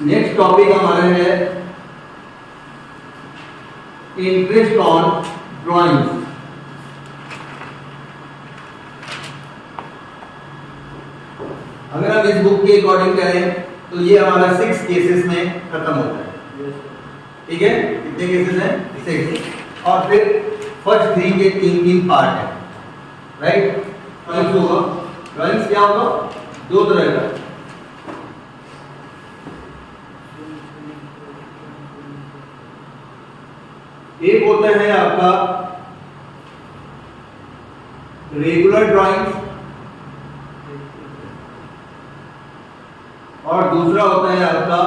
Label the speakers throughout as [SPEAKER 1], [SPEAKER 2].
[SPEAKER 1] Next topic हमारा है interest on drawings. अगर हम इस बुक के अकॉर्डिंग करें तो ये हमारा 6 केसेस में खत्म होता है। ठीक है, कितने केसेस हैं? 6। और फिर फर्स्ट 3 के 3 पार्ट है, राइट। ड्राइंग्स होगा, ड्राइंग्स क्या होगा? 2 तरह का। एक होता है आपका रेगुलर ड्राइंग्स और दूसरा होता है आपका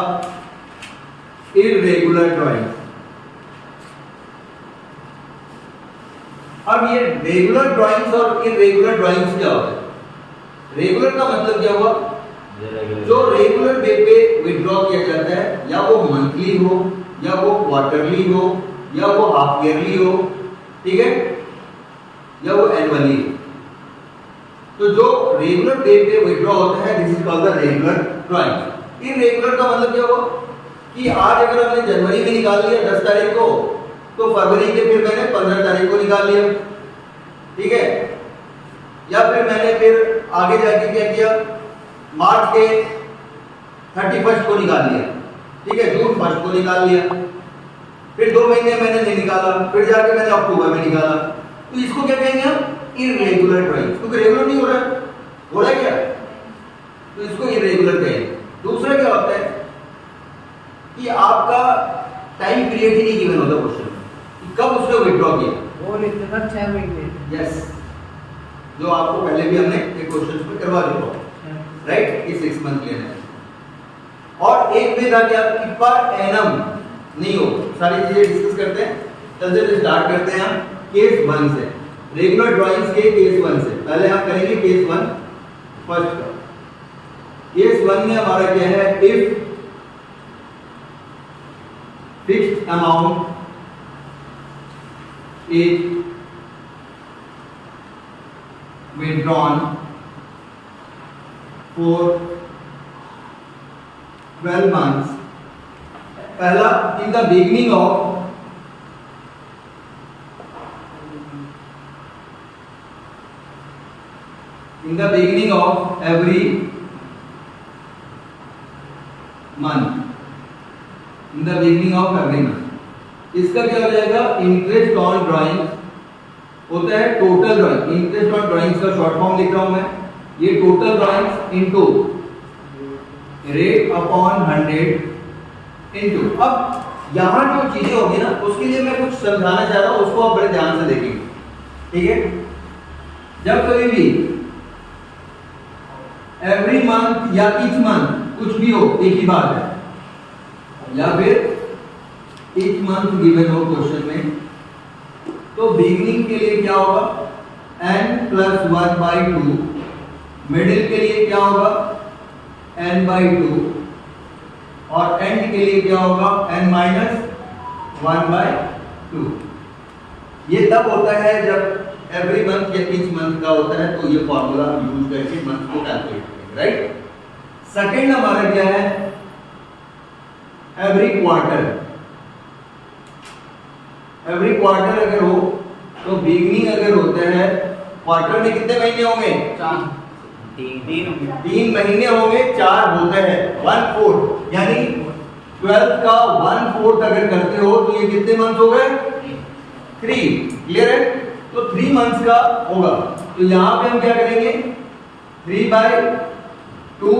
[SPEAKER 1] इररेगुलर ड्राइंग्स। अब ये रेगुलर ड्राइंग्स और इररेगुलर ड्राइंग्स क्या होता है? रेगुलर का मतलब क्या हुआ? जो रेगुलर वे पे विड्रॉ किया जाता है, या वो मंथली हो, या वो क्वार्टरली हो, या वो हाफ ईयरली हो, ठीक है, या वो एनुअली हो। तो जो रेगुलर वे पे विड्रॉ होता है this is called the regular drawing. Irregular का मतलब क्या हुआ कि आज अगर हमने जनवरी में निकाल लिया 10 तारीख को, तो फरवरी के फिर मैंने 15 तारीख को निकाल लिया, ठीक है। या फिर मैंने फिर आगे जाके क्या किया, मार्च के 31 को निकाल लिया, ठीक है, जून 1 को निकाल लिया, फिर 2 महीने मैंने नहीं निकाला, फिर जाके मैंने अक्टूबर में निकाला। तो इसको क्या कहेंगे हम? इररेगुलर ड्राइंग, क्योंकि रेगुलर नहीं हो रहा है, हो रहा है क्या? तो इसको इररेगुलर कहेंगे। दूसरा क्या होता है कि आपका टाइम पीरियड ही नहीं गिवन होता क्वेश्चन में, कब उसने विड्रॉ किया,
[SPEAKER 2] वो लिखते था 6 महीने।
[SPEAKER 1] यस, जो आपको पहले भी हमने एक क्वेश्चन में करवा दिया, राइट, कि 6 मंथ लेना है। और एक में था क्या कि पर एनम नहीं हो। सारी चीजें डिस्कस करते हैं। चलते से स्टार्ट करते हैं हम केस 1 से, रेगुलर ड्राइंग्स के केस 1 से। पहले हम करेंगे केस 1 फर्स्ट का। केस 1 में हमारा क्या है? If fixed amount is withdrawn for 12 months, पहला in the beginning of every month, in the beginning of every month। इसका क्या हो जाएगा? इंटरेस्ट ऑन ड्राइंग होता है total drawing. Interest on drawings का शॉर्ट फॉर्म लिख रहा हूं मैं, ये total drawings into rate upon 100 into. अब यहां जो चीजें होगी ना, उसके लिए मैं कुछ समझाना चाह रहा हूं, उसको आप बड़े ध्यान से देखेंगे, ठीक है। जब कभी भी एवरी मंथ या ईच मंथ कुछ भी हो, एक ही बात है, या फिर ईच मंथ गिवन हो क्वेश्चन में, तो बिगिनिंग के लिए क्या होगा? n+1/2, मिडिल के लिए क्या होगा? n/2, और एंड के लिए क्या होगा? n-1/2। ये तब होता है जब एवरी मंथ या ईच मंथ का होता है, तो ये फॉर्मूला यूज करके मंथ को कैलकुलेट करेंगे, राइट। सेकंड हमारा क्या है? Every quarter. एवरी क्वार्टर अगर हो तो बिगिनिंग अगर होता है, क्वार्टर में कितने महीने होंगे? 3 महीने होंगे, 4 होते हैं 1/4, यानी 12 का 1/4 अगर करते हो तो ये कितने मंथ हो गए? 3। क्लियर है? तो 3 मंथ्स का होगा। तो यहां पे हम क्या करेंगे? 3/2,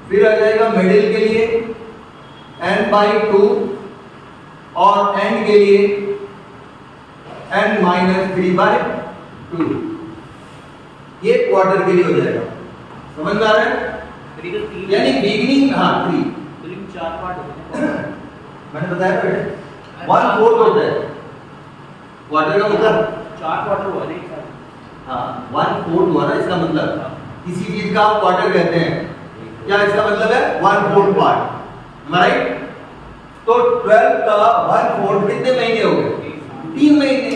[SPEAKER 1] फिर आ जाएगा मिडिल के लिए n/2, और एंड के लिए n-3/2। ये क्वार्टर के लिए हो जाएगा। समझ में आ रहा है? यानी बिगिनिंग, हाँ 3
[SPEAKER 2] 4 पार्ट होते हैं।
[SPEAKER 1] मैंने बताया बेटे 1/4 होता है क्वार्टर का मतलब
[SPEAKER 2] 4 क्वार्टर हुआ नहीं सर।
[SPEAKER 1] हाँ 1/4 हुआ ना, इसका मतलब किसी चीज का आप क्वार्टर कहते हैं, क्या इसका मतलब है? 1/4 पार्ट, राइट। तो 12 का 1/4 कितने महीने हो गए? 3 महीने।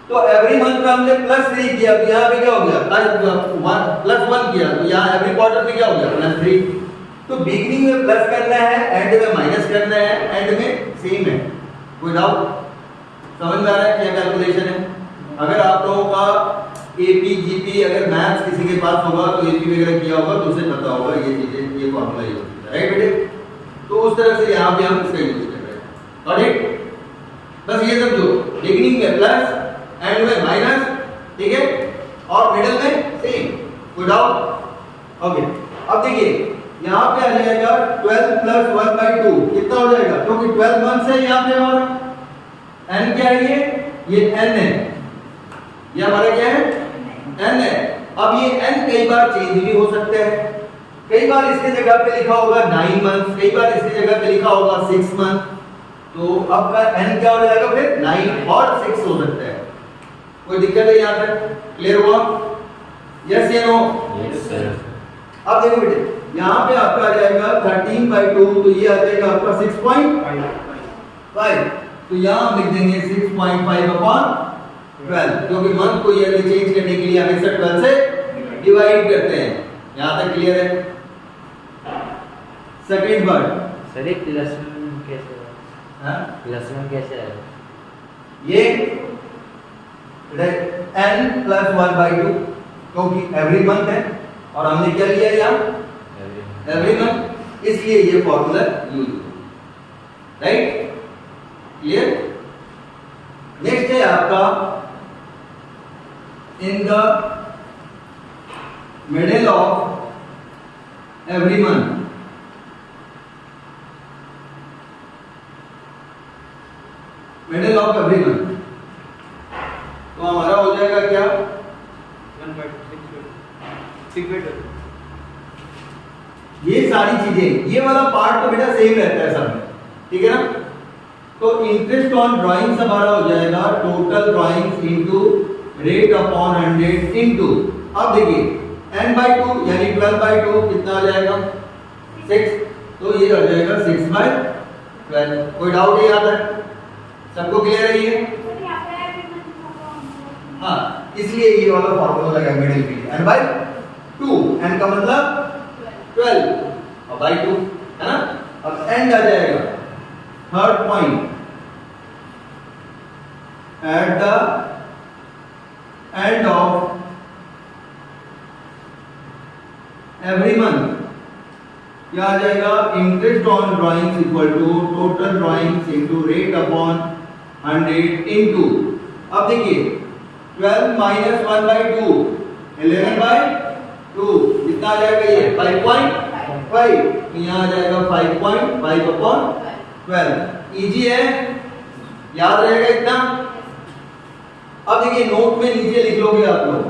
[SPEAKER 1] तो एवरी मंथ में हमने +3 किया, तो यहाँ पे क्या हो गया? +1 किया, तो यहाँ एवरी क्वार्टर में क्या हो गया? +3। तो बिगनिंग में प्लस करना है, एंड में माइनस करना है, एंड में सेम है। कोई डाउट? समझ में आ रहा है क्या कैलकुलेशन है? अगर आप लोगों का एपी जीपी अगर मैथ्स किसी के पास होगा तो एपी वगैरह किया होगा तो उसे पता होगा ये चीजें, ये फॉर्मूला यूज होता है, राइट बेटे? तो उस तरह से यहाँ पे हम इसका यूज कर रहे हैं, करेक्ट? बस ये समझो, बिगनिंग में प्लस, एंड में माइनस, ठीक है, और मिडिल में सेम। कोई डाउट? ओके, अब देखिए यहाँ पे आ जाएगा 12 प्लस 1/2 कितना हो जाएगा? क्योंकि 12 मंथ्स है यहाँ पे हमारा, n क्या है ये n है, ये हमारा क्या है? n है। अब ये n कई बार चेंज भी हो सकता है, कई बार इसके जगह पे लिखा होगा 9 मंथ, कई बार इसके जगह पे लिखा होगा 6 मंथ, तो अब का n क्या हो जाएगा फिर? 9 और 6 हो सकता है। कोई दिक्कत है यहाँ तक? क्लियर हुआ? यस या नो?
[SPEAKER 3] Yes sir.
[SPEAKER 1] अब देखो बेटे, यहाँ पे आपका आ जाएगा 13/2, तो ये आ जाएगा आपका 6.5, तो यहाँ हम लिख देंगे 6.5/12, क्योंकि मंथ को ईयर में चेंज करने के लिए हमेशा 12 से डिवाइड करते हैं। यहाँ तक क्लियर है? सेकंड वर्ड
[SPEAKER 3] सर एक लहसुन कैसे है?
[SPEAKER 1] हाँ,
[SPEAKER 3] लहसुन कैसे है?
[SPEAKER 1] ये n प्लस 1/2, क्योंकि एवरी मंथ है और हमने क्या लिया यहाँ? एवरी मंथ, इसलिए ये फॉर्मूला यूज हुआ, राइट? क्लियर? नेक्स्ट है आपका in the middle of every month, middle of every month, तो हमारा हो जाएगा क्या?
[SPEAKER 2] 1/6
[SPEAKER 1] ये सारी चीजें, ये वाला पार्ट तो बेटा सेम रहता है सब में, ठीक है ना? तो इंटरेस्ट ऑन ड्राइंग्स हमारा हो जाएगा total drawings into rate upon 100 into, अब देखिए n/2 यानी 12/2 कितना आ जाएगा? 6, तो ये आ जाएगा 6/12। कोई डाउट है यहाँ तक? सबको क्लियर है ये? हाँ, इसलिए ये वाला फॉर्मूला लगा मिडिल के लिए, n/2, n का मतलब 12 और by 2, है ना? अब एंड आ जाएगा third point, at the end of every month क्या आ जाएगा? Interest on drawings equal to total drawings into rate upon 100 into, अब देखिए 12 माइनस 1/2 11/2 कितना आ जाएगा? ये 5.5, तो यहाँ आ जाएगा 5.5/12। इजी है, याद रहेगा इतना? अब देखिए नोट में नीचे लिख लोगे आप लोग,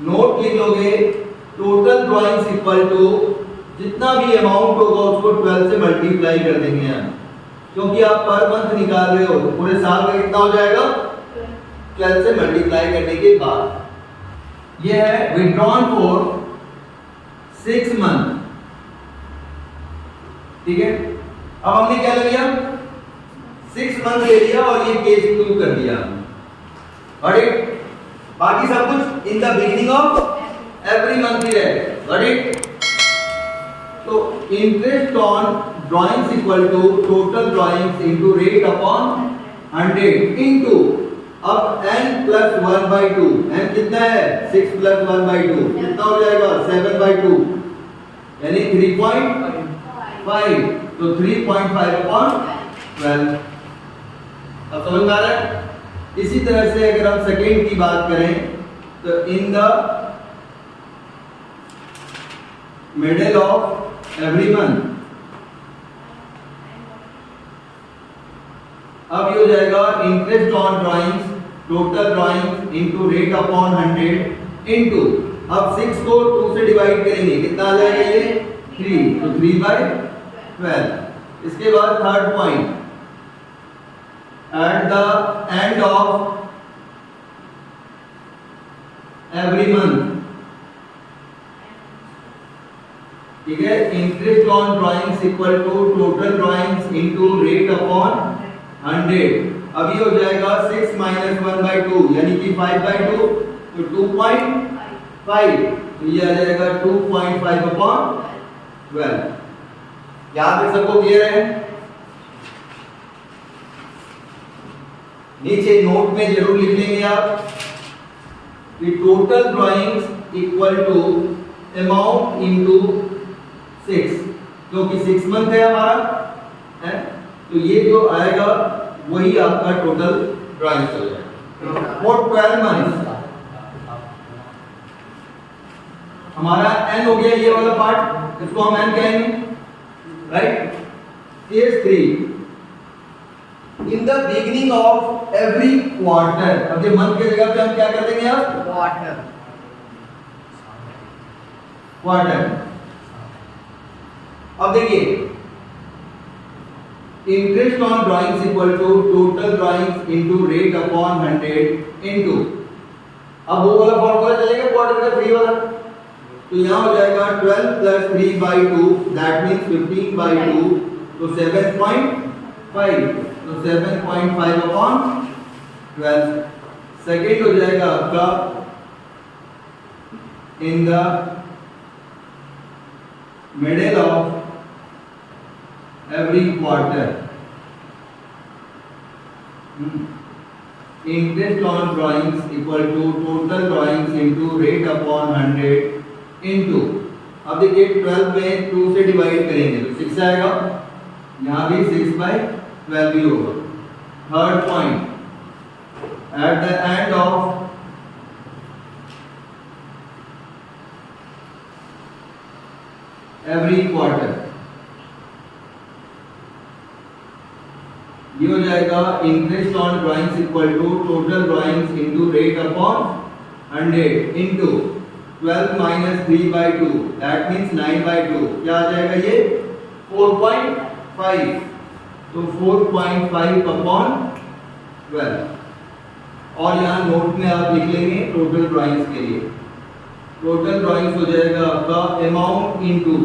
[SPEAKER 1] नोट लिख लोगे टोटल ड्राइंग्स इक्वल टू जितना भी अमाउंट होगा उसको 12 से मल्टीप्लाई कर देंगे हम, क्योंकि आप पर मंथ निकाल रहे हो, तो पूरे साल का कितना हो जाएगा? 12 से मल्टीप्लाई करने के बाद ये है विड्रॉन फॉर 6 मंथ, ठीक है? अब हमने क्या ले लिया? 6 मंथ ले लिया और ये केस प्रूव कर दिया, गॉट इट? बाकी सब कुछ in the beginning of every month ही रहे, गॉट इट? तो interest on drawings equal to total drawings into rate upon 100 into, अब n प्लस 1/2, n कितना है? 6 प्लस 1/2 कितना हो जाएगा? 7/2 यानी 3.5, तो 3.5/12। अब समझ में आ रहा है? इसी तरह से अगर हम सेकेंड की बात करें तो in the middle of every month, अब ये हो जाएगा interest on drawings total drawings into rate upon 100 into, अब 6 को 2 से डिवाइड करेंगे, कितना आ जाएगा? ये 3, तो 3/12। इसके बाद third point, at the end of every month, ठीक है? Interest on drawings equal to total drawings into rate upon 100, अब ये हो जाएगा 6 माइनस 1/2 यानी कि 5/2, तो 2.5, तो ये आ जाएगा 2.5/12। 12। यहां तक सबको क्लियर है? नीचे नोट में जरूर लिख लेंगे आप कि total drawings equal to amount into 6, क्योंकि 6 मंथ है हमारा, है तो ये जो आएगा वही आपका टोटल ड्राइंग्स हो जाएगा। फॉर 12 मंथ्स हमारा n हो गया ये वाला पार्ट, इसको हम n कहेंगे, right. Case 3, in the beginning of every quarter, अब ये मंथ की जगह पे हम क्या कर देंगे आप?
[SPEAKER 2] क्वार्टर।
[SPEAKER 1] अब देखिए, interest on drawings equal to total drawings into rate upon 100 into, अब वो वाला फॉर्मूला चलेगा क्वार्टर का 3 वाला, तो यहां हो जाएगा 12 प्लस 3/2, दैट मींस 15/2, तो 7.5, तो 7.5 अपॉन 12। सेकेंड हो जाएगा आपका in the middle of every quarter, interest on drawings equal to total drawings into rate upon 100 into, अब देखिए 12 में 2 से डिवाइड करेंगे तो 6 आएगा, यहाँ भी 6/12 भी होगा। Third point, at the end of every quarter, ये हो जाएगा interest on drawings equal to total drawings into rate upon 100 into 12 minus 3/2, that means 9/2, क्या आ जाएगा ये 4.5, तो 4.5 अपॉन 12। और यहाँ नोट में आप लिख लेंगे टोटल ड्राइंग्स के लिए, टोटल ड्राइंग्स हो जाएगा आपका अमाउंट इनटू,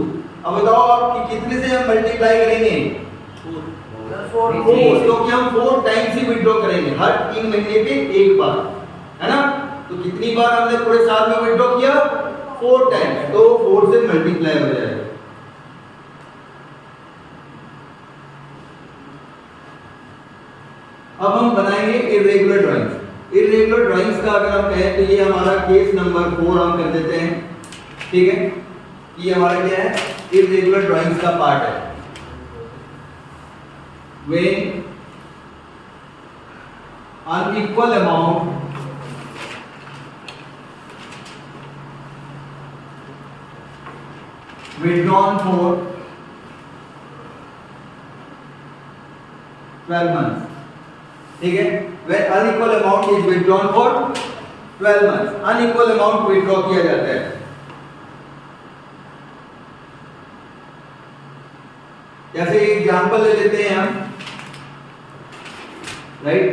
[SPEAKER 1] अब बताओ आप कि कितने से हम मल्टीप्लाई करेंगे? 4, क्योंकि हम 4 टाइम्स ही विड्रॉ करेंगे, हर 3 महीने पे एक बार, है ना। तो कितनी बार हमने पूरे साल में विड्रॉ किया? 4 टाइम्स, तो 4 से मल्टीप्लाई हो जाएगा। अब हम बनाएंगे इरेगुलर ड्राइंग्स। इरेगुलर ड्राइंग्स का अगर हम कहें तो ये हमारा केस नंबर 4 हम कर देते हैं, ठीक है। ये हमारा क्या है? इरेगुलर ड्राइंग्स का पार्ट है। When unequal amount withdrawn for 12 months, ठीक है। When unequal amount is withdrawn for 12 months, unequal amount withdraw किया जाता है। जैसे एग्जाम्पल ले लेते हैं हम, राइट।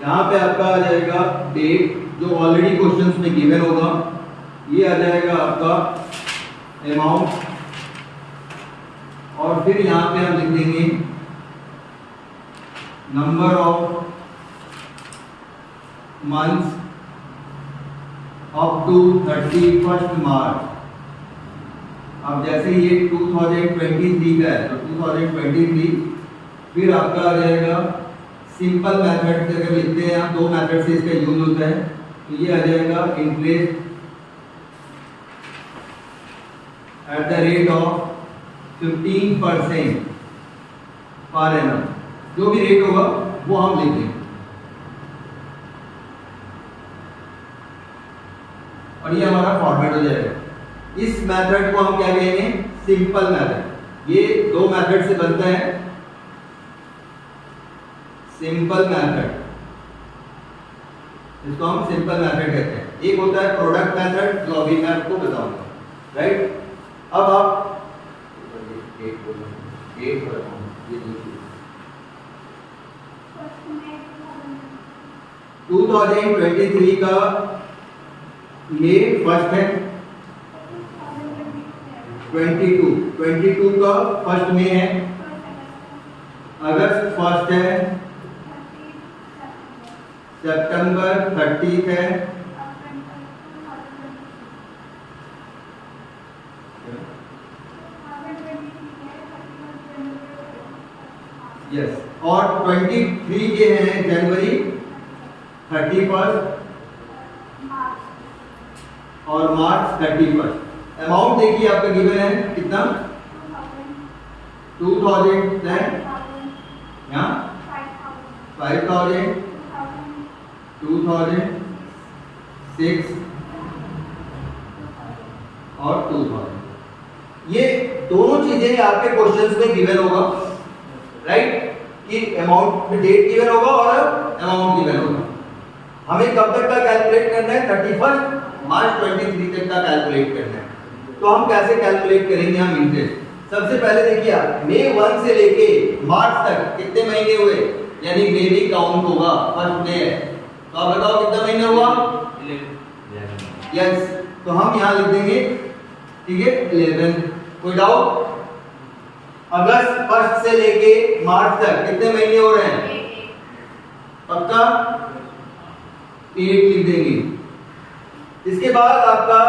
[SPEAKER 1] यहां पे आपका आ जाएगा डेट, जो ऑलरेडी क्वेश्चंस में गिवन होगा। ये आ जाएगा आपका अमाउंट, और फिर यहां पे हम लिख देंगे number of months up to 31 March. अब जैसे ये 2023 का है, तो 2023, फिर आपका आ जाएगा सिंपल मेथड से, अगर लिखते हैं आप, 2 मेथड से इसका यूज होता है, तो ये आ जाएगा interest at the rate of 15% per annum, जो भी रेट होगा वो हम लिख देंगे। और ये हमारा फॉर्मेट हो जाएगा। इस मेथड को हम क्या कहेंगे? Simple method. ये 2 मेथड से बनता है सिंपल मेथड, इसको हम सिंपल मेथड कहते हैं। एक होता है प्रोडक्ट मेथड, जो अभी मैं आपको बताऊंगा, राइट। अब आप 2023 का ये फर्स्ट है, 22 का फर्स्ट में है, अगस्त फर्स्ट है, सितंबर 30 है, यस, और 23 के हैं जनवरी 31 और मार्च 31। अमाउंट देखिए आपका गिवन है कितना, 2000 देन यहाँ 5000, 2000, 6 और 2000। ये दोनों चीजें आपके क्वेश्चंस में गिवन होगा, राइट, कि अमाउंट में डेट गिवन होगा और अमाउंट गिवन होगा। हमें कब तक का कैलकुलेट करना है, 31 मार्च 23 तक का कैलकुलेट करना है। तो हम कैसे कैलकुलेट करेंगे हम इंटरेस्ट? सबसे पहले देखिए आप मई 1 से लेके मार्च तक कितने महीने हुए, यानी मई भी काउंट होगा, फर्स्ट डे है, तो आप बताओ कितना महीना हुआ,
[SPEAKER 3] 11।
[SPEAKER 1] यस, तो हम यहाँ लिख देंगे, ठीक है, 11। कोई डाउट? अगस्त 1 से लेके मार्च तक कितने महीने हो रहे हैं, पक्का 8 लिख देंगे। इसके बाद आपका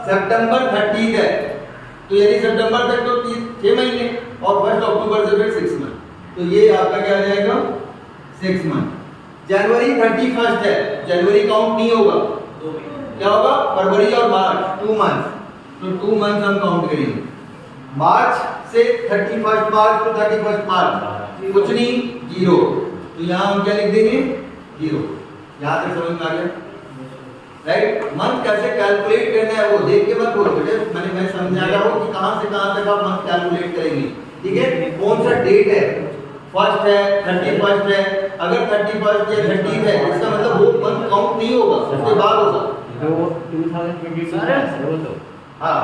[SPEAKER 1] सितंबर 30 है, तो यानी सितंबर तक तो 6 महीने, और 1 अक्टूबर से फिर 6 मंथ, तो ये आपका क्या आ जाएगा 6 मंथ। जनवरी 31 है, जनवरी काउंट नहीं होगा, क्या होगा, फरवरी और मार्च 2 मंथ, तो 2 मंथ हम काउंट करेंगे। मार्च से 31 मार्च टू 31 मार्च कुछ नहीं, 0, तो यहाँ हम क्या लिख देंगे 0। यहाँ तक समझ में आ गया, राइट। मंथ कैसे कैलकुलेट करना है वो देख के मत बोलो बेटे, मैं समझा रहा हूँ कि कहाँ से कहाँ तक आप मंथ कैलकुलेट करेंगे, ठीक है। कौन सा डेट है, फर्स्ट है, 31 है, अगर 31 या 30 है इसका मतलब वो मंथ काउंट नहीं होगा, उसके बाद होगा।
[SPEAKER 3] वो 2022 सर, वो तो
[SPEAKER 1] हाँ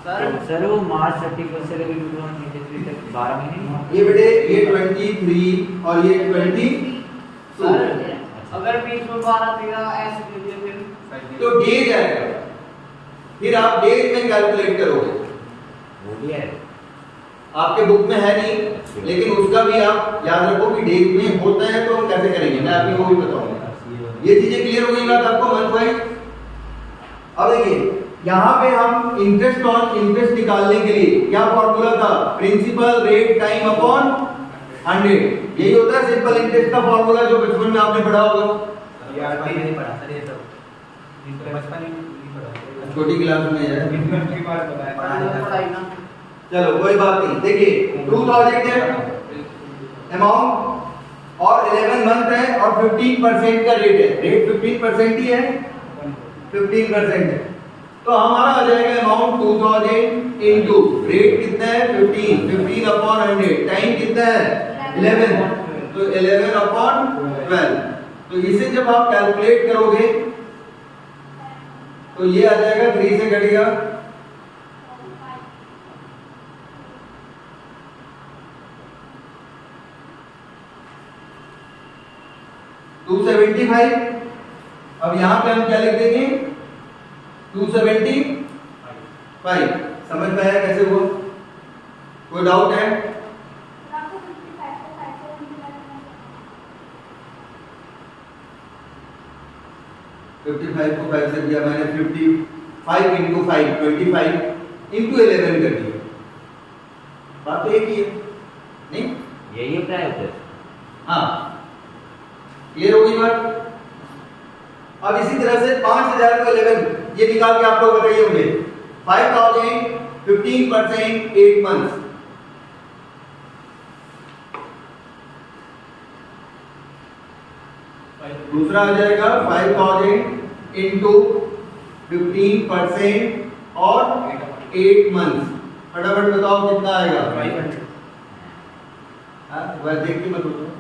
[SPEAKER 3] सर वो मार्च 31 से लेकर 2023 तक 12 महीने।
[SPEAKER 1] ये बेटे ये 23 और ये 22,
[SPEAKER 2] सर अगर बीच में 12-13 ऐसे दे दिए फिर
[SPEAKER 1] तो डेज आएगा, फिर आप डेज में कैलकुलेट करोगे,
[SPEAKER 3] वो भी है
[SPEAKER 1] आपके बुक में है नहीं, लेकिन उसका भी आप याद रखो कि डेज में होता है, तो हम कैसे करेंगे मैं आपको वो भी बताऊंगा। ये चीजें क्लियर हो गई बात आपको मंथ वाइज। अब देखिए यहाँ पे हम इंटरेस्ट ऑन इंटरेस्ट निकालने के लिए क्या फॉर्मूला था, प्रिंसिपल रेट टाइम अपॉन 100, यही होता है सिंपल इंटरेस्ट का फॉर्मूला जो बचपन में आपने पढ़ा होगा,
[SPEAKER 2] नहीं पढ़ा सर, ये सब बचपन में नहीं पढ़ा,
[SPEAKER 1] छोटी क्लास में है,
[SPEAKER 2] पढ़ाई ना।
[SPEAKER 1] चलो कोई बात नहीं। देखिए 2000 है अमाउंट और 11 मंथ है और 15% का रेट है, रेट 15% ही है, 15% है, तो हमारा आ जाएगा अमाउंट 2000 इनटू रेट कितना है 15 अपॉन 100, टाइम कितना है 11, तो 11 अपॉन 12, तो इसे जब आप कैलकुलेट करोगे तो ये आ जाएगा 3 से घटेगा 275। अब यहां पे हम क्या लिख देंगे 275। समझ में आया कैसे हुआ, कोई डाउट है? फिफ्टी 55 को 5 से दिया मैंने, 55 इंटू 5 25 इंटू 11 कर दिया, बात तो एक ही है नहीं,
[SPEAKER 3] यही होता है उधर।
[SPEAKER 1] हाँ क्लियर हो गई बात। अब इसी तरह से 5000 को 11 ये निकाल के आप लोग बताइए मुझे, 5000 15% 8 मंथ्स, दूसरा आ जाएगा 5000 इंटू 15% और 8 मंथ्स, फटाफट बताओ कितना आएगा। हाँ वह देख के मत बताओ,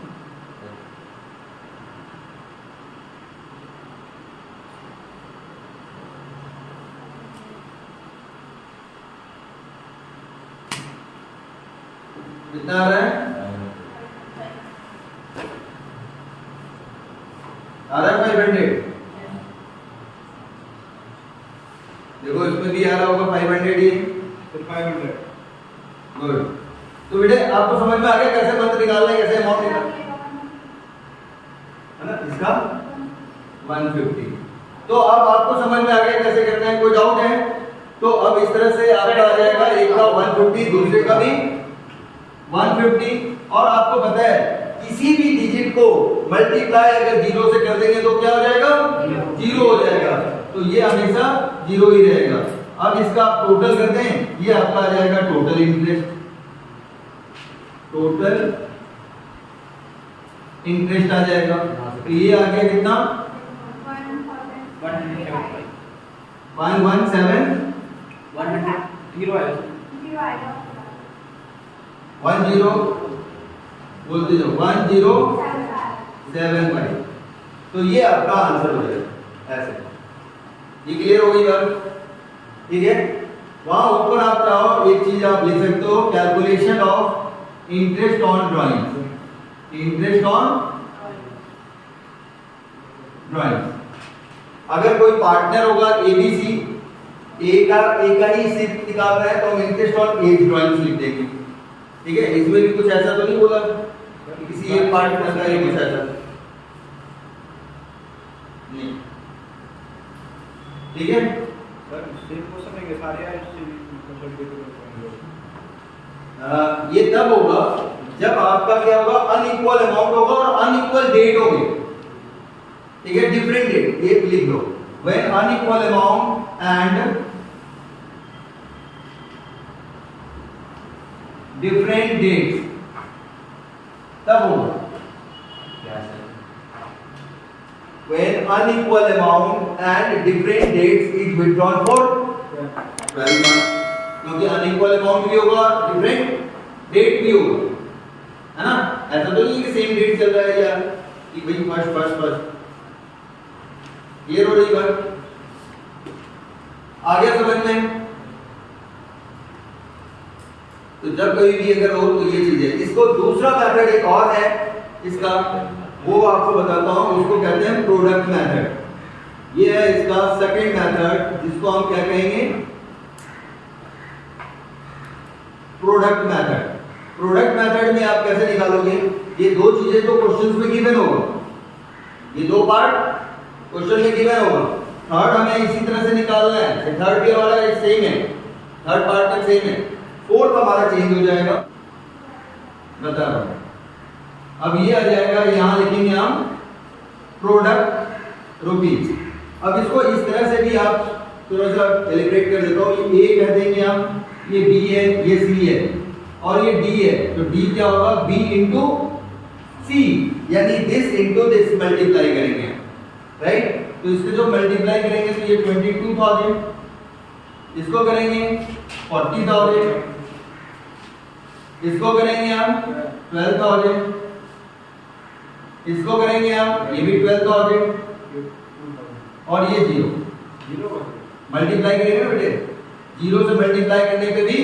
[SPEAKER 1] कितना आ रहा है, आ रहा है 500, देखो इसमें भी आ रहा होगा 500 ही, 500 गुड। तो बेटे आपको समझ में आ गया कैसे मंथ निकालना है, कैसे अमाउंट निकालना है ना, इसका 150। तो अब आपको समझ में आ गया कैसे करना है, कोई डाउट है? तो अब इस तरह से आपका आ जाएगा, एक का 150 दूसरे का भी 150, और आपको पता है किसी भी डिजिट को मल्टीप्लाई अगर 0 से कर देंगे तो क्या हो जाएगा? 0 हो जाएगा। तो ये हमेशा 0 ही रहेगा। अब इसका आप टोटल करते हैं, ये आपका आ जाएगा टोटल इंटरेस्ट। टोटल इंटरेस्ट आ जाएगा। तो ये आ गया कितना? 117 बोलते जाओ 1075। तो ये आपका आंसर हो जाएगा ऐसे। ये क्लियर हो गई बात? ठीक है। वहां ऊपर आप चाहो एक चीज आप लिख सकते हो, calculation of interest on drawing. Interest on drawing. अगर कोई पार्टनर होगा एबीसी, ए का ही सिर्फ निकालना है तो हम इंटरेस्ट ऑन एज ड्राइंग्स लिख देंगे। ठीक है। इसमें भी कुछ ऐसा तो नहीं बोला कि किसी एक पार्टनर का ये कुछ ऐसा नहीं। ठीक है। ये तब होगा जब आपका क्या होगा? अनइक्वल अमाउंट होगा और अनइक्वल डेट होगी। ठीक है। डिफरेंट डेट ये लिख लो। When unequal amount and different dates, तब होगा when unequal amount and different dates is withdrawn for 12 months। क्योंकि unequal amount भी होगा, different date भी होगा, है ना? ऐसा तो नहीं कि सेम डेट चल रहा है यार कि भाई फर्स्ट क्लियर हो रही बात? आ गया समझ में? तो जब कभी भी अगर हो तो ये चीज है। इसको दूसरा मेथड एक और है इसका, वो आपको बताता हूं। उसको कहते हैं प्रोडक्ट मेथड। ये है इसका सेकंड मेथड, जिसको हम क्या कहेंगे? Product method. प्रोडक्ट मेथड में आप कैसे निकालोगे? ये दो चीजें तो क्वेश्चंस में गिवन होगा, ये दो पार्ट क्वेश्चन में गिवन होगा। थर्ड हमें इसी तरह से निकालना है। थर्ड भी हमारा सेम है, थर्ड पार्ट तक सेम है। फोर्थ हमारा चेंज हो जाएगा, बता रहा हूं। अब ये आ जाएगा, यहां लिखेंगे हम प्रोडक्ट रुपीज। अब इसको इस तरह से भी आप थोड़ा सा कैलकुलेट कर देता हूं। ये ए कह देंगे हम, ये बी है, ये सी है और ये डी है। तो डी क्या होगा? बी इंटू सी, यानी दिस इंटू दिस मल्टीप्लाई करेंगे, राइट? तो इसको जो मल्टीप्लाई करेंगे तो ये 22,000, इसको करेंगे 40,000, इसको करेंगे हम 12,000, इसको करेंगे हम ये भी 12,000 और ये 0 मल्टीप्लाई करेंगे ना बेटे, 0 से मल्टीप्लाई करने पे भी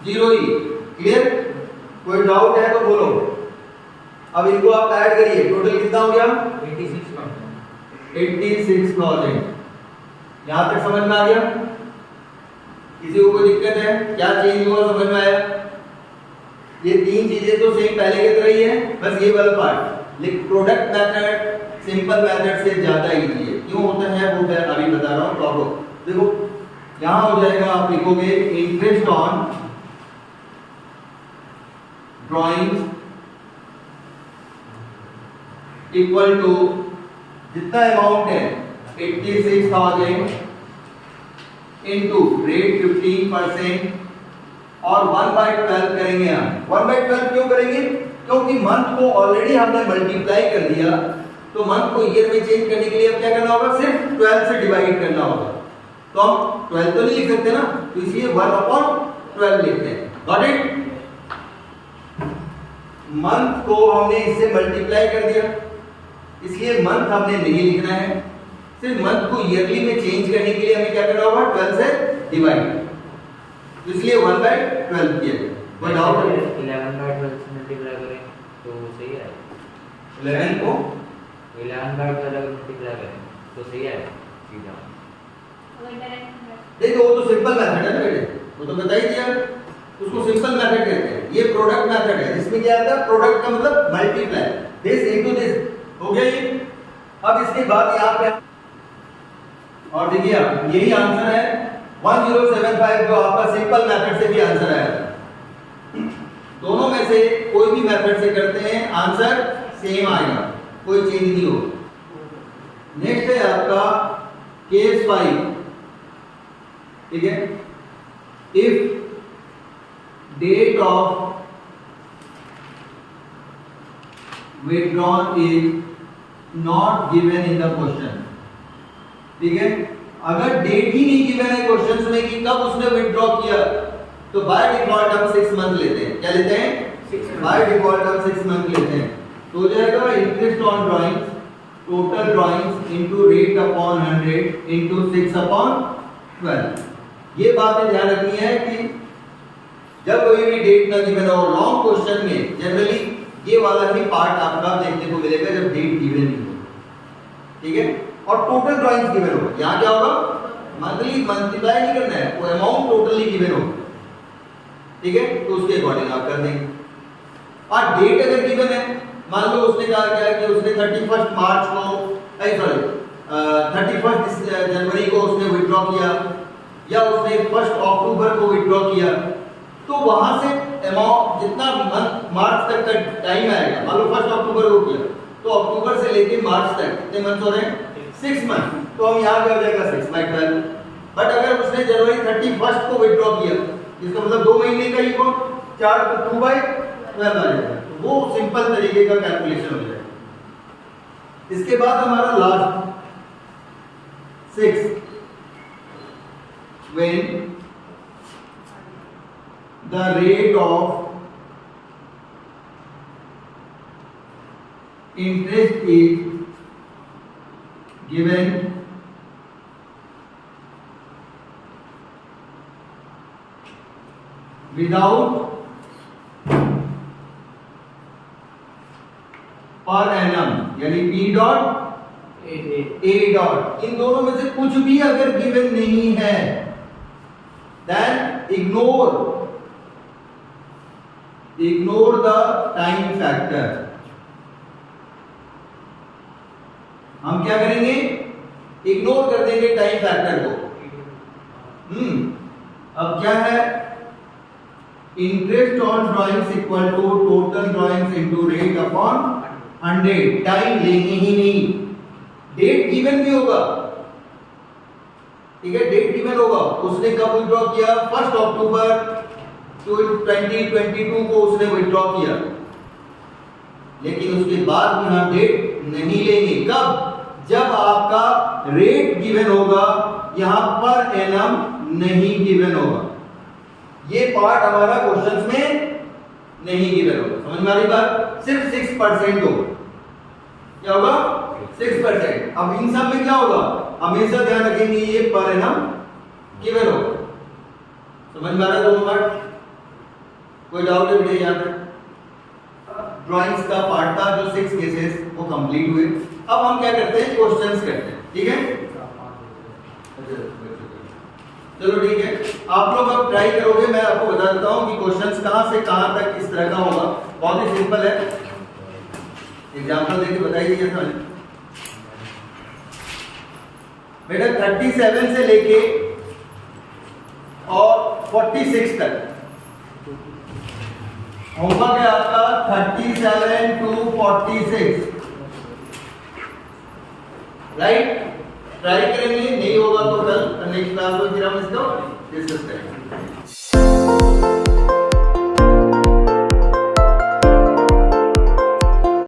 [SPEAKER 1] 0 ही। क्लियर? कोई डाउट है तो बोलो। अब इनको आप ऐड करिए, टोटल कितना हो गया? 86,000। यहां तक समझ में आ गया? किसी को कोई दिक्कत है? क्या चेंज हुआ समझ में आया? ये तीन चीजें तो सेम पहले की तरह ही है, बस ये वाला पार्ट। लेकिन प्रोडक्ट मेथड सिंपल मेथड से ज्यादा इजी है। क्यों होता है वो मैं अभी बता रहा हूं। प्रॉब्लम देखो, यहां हो जाएगा, आप लिखोगे interest on drawings equal to जितना अमाउंट है 86,000 इनटू रेट 15% और 1/12 करेंगे हम। 1/12 क्यों करेंगे? क्योंकि मंथ को ऑलरेडी हमने मल्टीप्लाई कर दिया, तो मंथ को ईयर में चेंज करने के लिए अब क्या करना होगा? सिर्फ 12 से डिवाइड करना होगा। तो हम 12 तो नहीं लिख सकते ना, तो इसलिए 1/12 लिखते हैं। Got it? मंथ को हमने इससे मल्टीप्लाई कर दिया, इसलिए मंथ हमने नहीं लिखना है। सिर्फ मंथ को ईयरली में चेंज करने के लिए हमें क्या करना होगा? 12 से डिवाइड, इसलिए 1/12 किया। कोई डाउट है?
[SPEAKER 3] 11/12 से मल्टीप्लाई करें तो सही है।
[SPEAKER 1] 11 को
[SPEAKER 3] 11/12 मल्टीप्लाई करें तो सही है सीधा।
[SPEAKER 1] देखो वो तो सिंपल मेथड है ना बेटे, वो तो बता ही दिया, उसको सिंपल मेथड कहते हैं। ये प्रोडक्ट मेथड है, इसमें क्या आता है? प्रोडक्ट का मतलब मल्टीप्लाई, दिस इनटू दिस। हो गया ये। अब इसके बाद यहाँ पे और देखिए यही आंसर है 1075, जो आपका सिंपल मेथड से भी आंसर आया। दोनों में से कोई भी मेथड से करते हैं आंसर सेम आएगा, कोई चेंज नहीं होगा। नेक्स्ट है आपका केस 5, ठीक है। If date of withdrawn is not given in the question, ठीक है। अगर डेट ही नहीं गिवन है क्वेश्चंस में कि कब उसने विथड्रॉ किया, तो बाय डिफॉल्ट हम 6 मंथ लेते हैं। क्या लेते हैं? 6 मंथ। बाय डिफॉल्ट हम 6 मंथ लेते हैं। तो हो जाएगा interest on drawings, total drawings into rate upon 100 into 6 upon 12। ये बातें ध्यान रखनी है कि जब कोई भी डेट ना गिवन हो, लॉन्ग क्वेश्चन में जनरली ये वाला ही पार्ट आपका देखने को मिलेगा जब डेट गिवन नहीं हो, ठीक है। और टोटल ड्राइंग्स गिवन हो, यहाँ क्या होगा? मंथली मल्टीप्लाई नहीं करना है, वो अमाउंट टोटली गिवन हो, ठीक है। तो उसके अकॉर्डिंग आप कर देंगे। और डेट अगर गिवन है, मान लो उसने कहा क्या कि उसने 31 मार्च को 31 जनवरी को उसने विथड्रॉ किया, या उसने 1 अक्टूबर को विथड्रॉ किया, तो वहां से अमाउंट जितना मंथ मार्च तक का टाइम आएगा, मान लो 1 अक्टूबर को किया, तो अक्टूबर से लेके मार्च तक कितने मंथ हो रहे हैं? 6 मंथ। तो हम यहाँ क्या हो जाएगा 6/12। बट अगर उसने जनवरी 31 को विथड्रॉ किया, इसका मतलब 2 महीने का ही वो 4 तो 2/12 आ जाएगा। तो वो सिंपल तरीके का कैलकुलेशन हो जाएगा। इसके बाद हमारा last 6, when the rate of interest is given without per annum, यानी P डॉट A डॉट, इन दोनों में से कुछ भी अगर गिवन नहीं है, then ignore the time factor। हम क्या करेंगे? इग्नोर कर देंगे टाइम फैक्टर को। अब क्या है? Interest on drawings equal to total drawings into rate upon 100। Time लेंगे ही नहीं, डेट गिवन भी होगा, ठीक है। डेट गिवन होगा, उसने कब विथड्रॉ किया? 1 अक्टूबर 2022 को उसने विथड्रॉ किया, लेकिन उसके बाद भी हम डेट नहीं लेंगे। कब? जब आपका रेट गिवन होगा, यहां पर एनम नहीं गिवन होगा। ये पार्ट हमारा क्वेश्चंस में नहीं गिवन होगा। समझ में आ रही बात? सिर्फ 6% होगा। क्या होगा? 6%। अब इन सब में क्या होगा? हमेशा ध्यान रखेंगे ये पर एनम गिवन होगा। समझ में आ रहा है दोनों पार्ट? कोई डाउट है बेटे? यहाँ तक ड्राइंग्स का पार्ट था जो 6 केसेस वो कंप्लीट हुए। अब हम क्या करते हैं? क्वेश्चंस करते हैं, ठीक है। चलो ठीक है, आप लोग अब ट्राई करोगे, मैं आपको बता देता हूं कि क्वेश्चंस कहां से कहां तक किस तरह का होगा। बहुत ही सिंपल है, एग्जांपल देके बताइए क्या समझ। बेटा 37 से लेके और 46 तक होगा क्या आपका? 37 to 46, राइट। ट्राई करेंगे, नहीं होगा तो कल नेक्स्ट क्लास में फिर हम इसको डिस्कस करेंगे।